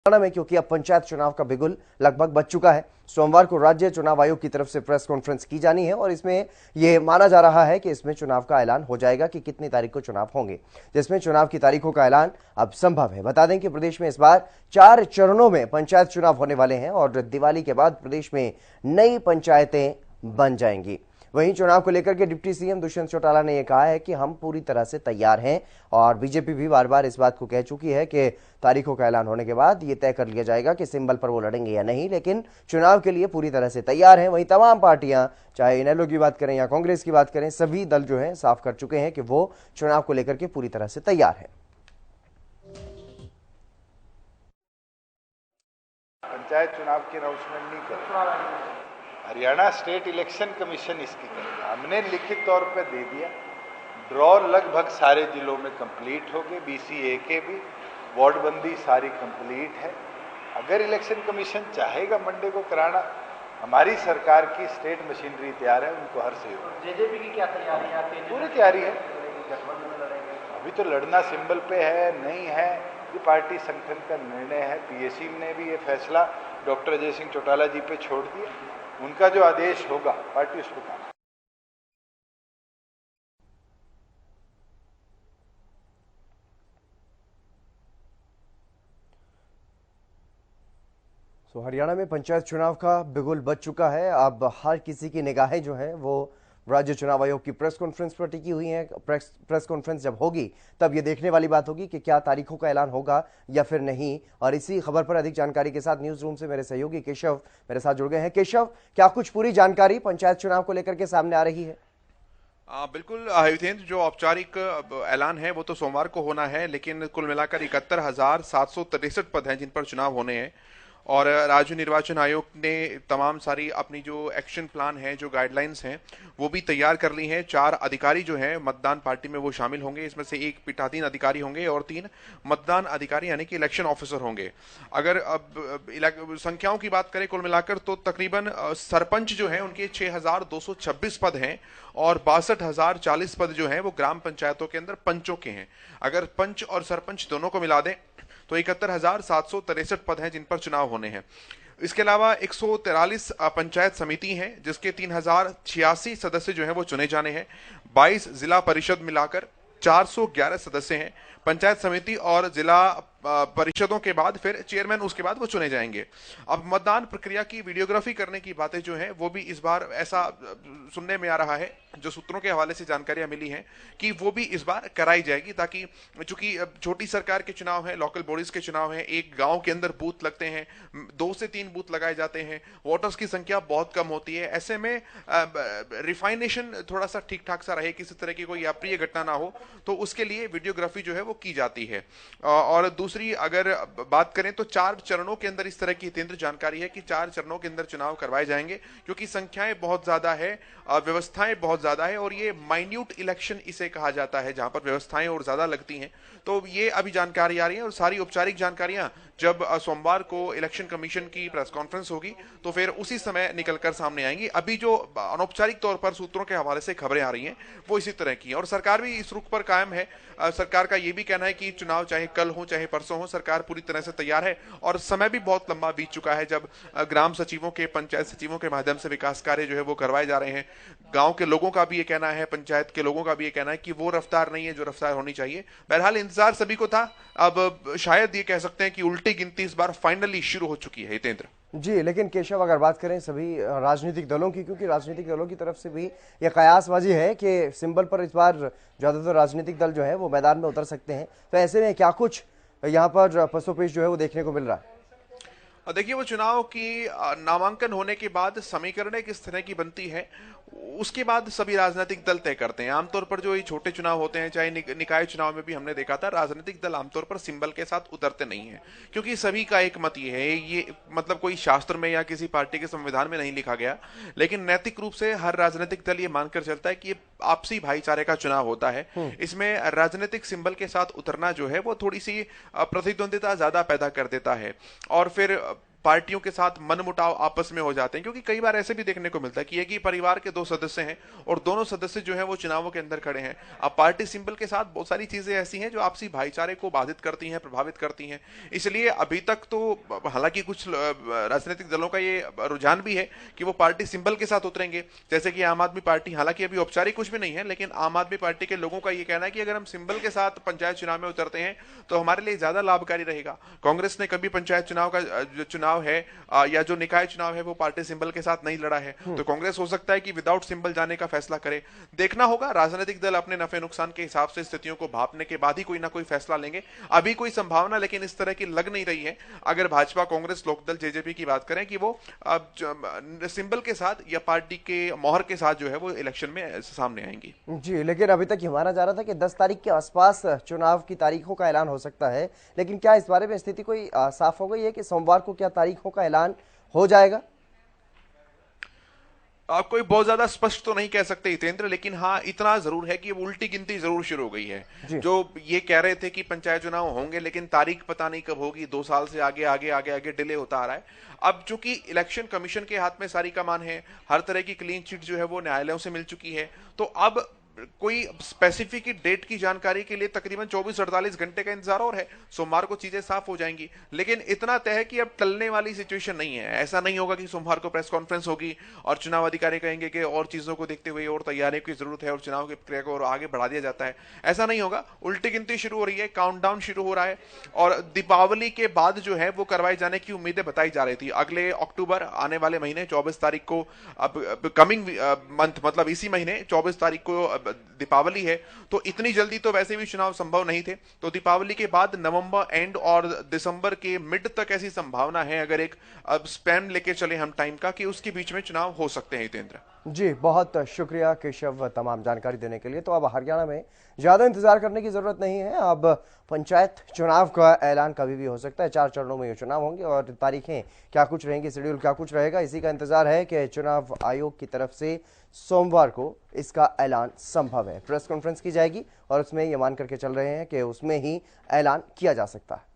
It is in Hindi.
हरियाणा में क्योंकि अब पंचायत चुनाव का बिगुल लगभग बज चुका है। सोमवार को राज्य चुनाव आयोग की तरफ से प्रेस कॉन्फ्रेंस की जानी है और इसमें यह माना जा रहा है कि इसमें चुनाव का ऐलान हो जाएगा कि कितनी तारीख को चुनाव होंगे, जिसमें चुनाव की तारीखों का ऐलान अब संभव है। बता दें कि प्रदेश में इस बार 4 चरणों में पंचायत चुनाव होने वाले हैं और दिवाली के बाद प्रदेश में नई पंचायतें बन जाएंगी। वहीं चुनाव को लेकर के डिप्टी सीएम दुष्यंत चौटाला ने यह कहा है कि हम पूरी तरह से तैयार हैं और बीजेपी भी बार बार इस बात को कह चुकी है कि तारीखों का ऐलान होने के बाद ये तय कर लिया जाएगा कि सिंबल पर वो लड़ेंगे या नहीं, लेकिन चुनाव के लिए पूरी तरह से तैयार हैं। वहीं तमाम पार्टियां, चाहे इनेलो की बात करें या कांग्रेस की बात करें, सभी दल जो है साफ कर चुके हैं कि वो चुनाव को लेकर के पूरी तरह से तैयार है। पंचायत चुनाव की अनाउंसमेंट नहीं करें, हरियाणा स्टेट इलेक्शन कमीशन इसकी करेगा। हमने लिखित तौर पर दे दिया। ड्रॉ लगभग सारे जिलों में कंप्लीट हो गए, BCA के भी, वार्ड बंदी सारी कंप्लीट है। अगर इलेक्शन कमीशन चाहेगा मंडे को कराना, हमारी सरकार की स्टेट मशीनरी तैयार है, उनको हर सहयोग। जेजेपी की क्या तैयारी है? पूरी तैयारी है। अभी तो लड़ना सिंबल पे है नहीं है, ये पार्टी संगठन का निर्णय है। PAC ने भी ये फैसला डॉक्टर अजय सिंह चौटाला जी पे छोड़ दिया। उनका जो आदेश होगा पार्टी उसको काम। हरियाणा में पंचायत चुनाव का बिगुल बज चुका है। अब हर किसी की निगाहें जो है वो राज्य चुनाव आयोग की प्रेस कॉन्फ्रेंस पर टिकी हुई है। प्रेस कॉन्फ्रेंस जब होगी तब ये देखने वाली बात होगी कि क्या तारीखों का ऐलान होगा या फिर नहीं। और इसी खबर पर अधिक जानकारी के साथ न्यूज रूम से मेरे सहयोगी केशव मेरे साथ जुड़ गए हैं। केशव, क्या कुछ पूरी जानकारी पंचायत चुनाव को लेकर के सामने आ रही है? बिल्कुल हितेंद्र, जो औपचारिक ऐलान है वो तो सोमवार को होना है, लेकिन कुल मिलाकर 71,763 पद हैं जिन पर चुनाव होने हैं। और राज्य निर्वाचन आयोग ने तमाम सारी अपनी जो एक्शन प्लान है, जो गाइडलाइंस हैं, वो भी तैयार कर ली हैं। 4 अधिकारी जो हैं मतदान पार्टी में वो शामिल होंगे। इसमें से 1 पीठासीन अधिकारी होंगे और 3 मतदान अधिकारी यानी कि इलेक्शन ऑफिसर होंगे। अगर अब संख्याओं की बात करें कुल मिलाकर तो तकरीबन सरपंच जो हैं उनके 6,226 पद हैं और 62,040 पद जो हैं वो ग्राम पंचायतों के अंदर पंचों के हैं। अगर पंच और सरपंच दोनों को मिला दें तो 71,763 पद हैं जिन पर चुनाव होने हैं। इसके अलावा 143 पंचायत समिति हैं जिसके 3,086 सदस्य जो हैं वो चुने जाने हैं। 22 जिला परिषद मिलाकर 411 सदस्य हैं। पंचायत समिति और जिला परिषदों के बाद फिर चेयरमैन, उसके बाद वो चुने जाएंगे। अब मतदान प्रक्रिया की वीडियोग्राफी करने की बातें जो हैं वो भी इस बार ऐसा सुनने में आ रहा है, जो सूत्रों के हवाले से जानकारियां मिली हैं कि वो भी इस बार कराई जाएगी, ताकि चूंकि छोटी सरकार के चुनाव हैं, लोकल बॉडीज के चुनाव हैं, एक गांव के अंदर बूथ लगते हैं, 2 से 3 बूथ लगाए जाते हैं, वोटर्स की संख्या बहुत कम होती है। ऐसे में रिफाइनेशन थोड़ा सा ठीक ठाक सा रहे, किसी तरह की कोई अप्रिय घटना ना हो, तो उसके लिए वीडियोग्राफी जो है वो की जाती है। और दूसरी अगर बात करें तो 4 चरणों के अंदर इस तरह की केंद्र जानकारी है कि 4 चरणों के अंदर चुनाव करवाए जाएंगे, क्योंकि संख्याएं बहुत ज्यादा है, व्यवस्थाएं बहुत ज्यादा है और ये माइन्यूट इलेक्शन इसे कहा जाता है, जहां पर व्यवस्थाएं और ज्यादा लगती हैं। तो ये अभी जानकारी आ रही है और सारी औपचारिक जानकारियां जब सोमवार को इलेक्शन कमीशन की प्रेस कॉन्फ्रेंस होगी तो फिर उसी समय निकलकर सामने आएंगी। अभी जो अनौपचारिक तौर पर सूत्रों के हवाले से खबरें आ रही हैं वो इसी तरह की है और सरकार भी इस रुख पर कायम है। सरकार का ये भी कहना है कि चुनाव चाहे कल हो चाहे परसों हो, सरकार पूरी तरह से तैयार है और समय भी बहुत लंबा बीत चुका है जब ग्राम सचिवों के, पंचायत सचिवों के माध्यम से विकास कार्य जो है वो करवाए जा रहे हैं। गांव के लोगों का भी ये कहना है, पंचायत के लोगों का भी ये कहना है कि वो रफ्तार नहीं है जो रफ्तार होनी चाहिए। बहरहाल इंतजार सभी को था। अब शायद ये कह सकते हैं कि उल्टी गिनती इस बार फाइनली शुरू हो चुकी है। हितेंद्र जी, लेकिन केशव, अगर बात करें सभी राजनीतिक दलों की, क्योंकि राजनीतिक दलों की तरफ से भी ये कयासबाजी है कि सिंबल पर इस बार ज्यादातर राजनीतिक दल जो है वो मैदान में उतर सकते हैं, तो ऐसे में क्या कुछ यहाँ पर पसोपेश जो है वो देखने को मिल रहा है? देखिए, वो चुनाव की नामांकन होने के बाद समीकरणें किस तरह की बनती है उसके बाद सभी राजनीतिक दल तय करते हैं। आमतौर पर जो ये छोटे चुनाव होते हैं, चाहे निकाय चुनाव में भी हमने देखा था, राजनीतिक दल आमतौर पर सिंबल के साथ उतरते नहीं हैं, क्योंकि सभी का एक मत ये है, ये मतलब कोई शास्त्र में या किसी पार्टी के संविधान में नहीं लिखा गया, लेकिन नैतिक रूप से हर राजनीतिक दल ये मानकर चलता है कि ये आपसी भाईचारे का चुनाव होता है। इसमें राजनीतिक सिंबल के साथ उतरना जो है वो थोड़ी सी प्रतिद्वंदिता ज्यादा पैदा कर देता है और फिर पार्टियों के साथ मनमुटाव आपस में हो जाते हैं, क्योंकि कई बार ऐसे भी देखने को मिलता है कि एक ही परिवार के दो सदस्य हैं और दोनों सदस्य जो हैं वो चुनावों के अंदर खड़े हैं। अब पार्टी सिंबल के साथ बहुत सारी चीजें ऐसी हैं जो आपसी भाईचारे को बाधित करती हैं, प्रभावित करती हैं। इसलिए अभी तक तो हालांकि कुछ राजनीतिक दलों का ये रुझान भी है कि वो पार्टी सिंबल के साथ उतरेंगे, जैसे कि आम आदमी पार्टी, हालांकि अभी औपचारिक कुछ भी नहीं है, लेकिन आम आदमी पार्टी के लोगों का ये कहना है कि अगर हम सिंबल के साथ पंचायत चुनाव में उतरते हैं तो हमारे लिए ज्यादा लाभकारी रहेगा। कांग्रेस ने कभी पंचायत चुनाव का जो चुनाव है या जो निकाय चुनाव है वो पार्टी सिंबल के साथ नहीं लड़ा है, तो कांग्रेस हो सकता है कि विदाउट सिंबल जाने का फैसला करे। देखना होगा, राजनीतिक दल अपने नफे नुकसान के हिसाब से स्थितियों को भांपने के बाद ही कोई ना कोई फैसला लेंगे। अभी कोई संभावना लेकिन इस तरह की लग नहीं रही है, अगर भाजपा, कांग्रेस, लोकदल, जेजेपी की बात करें, कि वो सिंबल के साथ या पार्टी के मोहर के साथ जो है वो इलेक्शन में सामने आएंगी। जी, लेकिन अभी तक ये माना जा रहा था कि 10 तारीख के आसपास चुनाव की तारीखों का ऐलान हो सकता है, लेकिन क्या इस बारे में स्थिति कोई साफ हो गई है कि सोमवार को क्या तारीखों का ऐलान हो जाएगा? कोई बहुत ज्यादा स्पष्ट तो नहीं कह सकते हितेंद्र, लेकिन हाँ इतना जरूर है कि उल्टी गिनती जरूर शुरू हो गई है। जो ये कह रहे थे कि पंचायत चुनाव होंगे लेकिन तारीख पता नहीं कब होगी, 2 साल से आगे आगे आगे आगे डिले होता आ रहा है। अब चूंकि इलेक्शन कमीशन के हाथ में सारी कमान है, हर तरह की क्लीन चिट जो है वो न्यायालयों से मिल चुकी है, तो अब कोई स्पेसिफिक डेट की जानकारी के लिए तकरीबन 24-48 घंटे का इंतजार और है। सोमवार को चीजें साफ हो जाएंगी, लेकिन इतना तय है कि अब टलने वाली सिचुएशन नहीं है। ऐसा नहीं होगा कि सोमवार को प्रेस कॉन्फ्रेंस होगी और चुनाव अधिकारी कहेंगे कि और चीजों को देखते हुए और तैयारियों की जरूरत है और चुनाव की प्रक्रिया को और आगे बढ़ा दिया जाता है, ऐसा नहीं होगा। उल्टी गिनती शुरू हो रही है, काउंटडाउन शुरू हो रहा है और दीपावली के बाद जो है वो करवाए जाने की उम्मीदें बताई जा रही थी। अगले अक्टूबर, आने वाले महीने 24 तारीख को, अब कमिंग मंथ मतलब इसी महीने 24 तारीख को दीपावली है, तो इतनी जल्दी तो वैसे भी चुनाव संभव नहीं थे। तो दीपावली के बाद नवंबर एंड और दिसंबर के मिड तक ऐसी संभावना है, अगर एक अब स्पैन लेके चले हम टाइम का, कि उसके बीच में चुनाव हो सकते हैं। हितेंद्र जी, बहुत शुक्रिया केशव तमाम जानकारी देने के लिए। तो अब हरियाणा में ज्यादा इंतजार करने की जरूरत नहीं है, अब पंचायत चुनाव का ऐलान कभी भी हो सकता है। 4 चरणों में ये चुनाव होंगे और तारीखें क्या कुछ रहेंगी, शेड्यूल क्या कुछ रहेगा, इसी का इंतजार है कि चुनाव आयोग की तरफ से सोमवार को इसका ऐलान संभव है। प्रेस कॉन्फ्रेंस की जाएगी और उसमें ये मान करके चल रहे हैं कि उसमें ही ऐलान किया जा सकता है।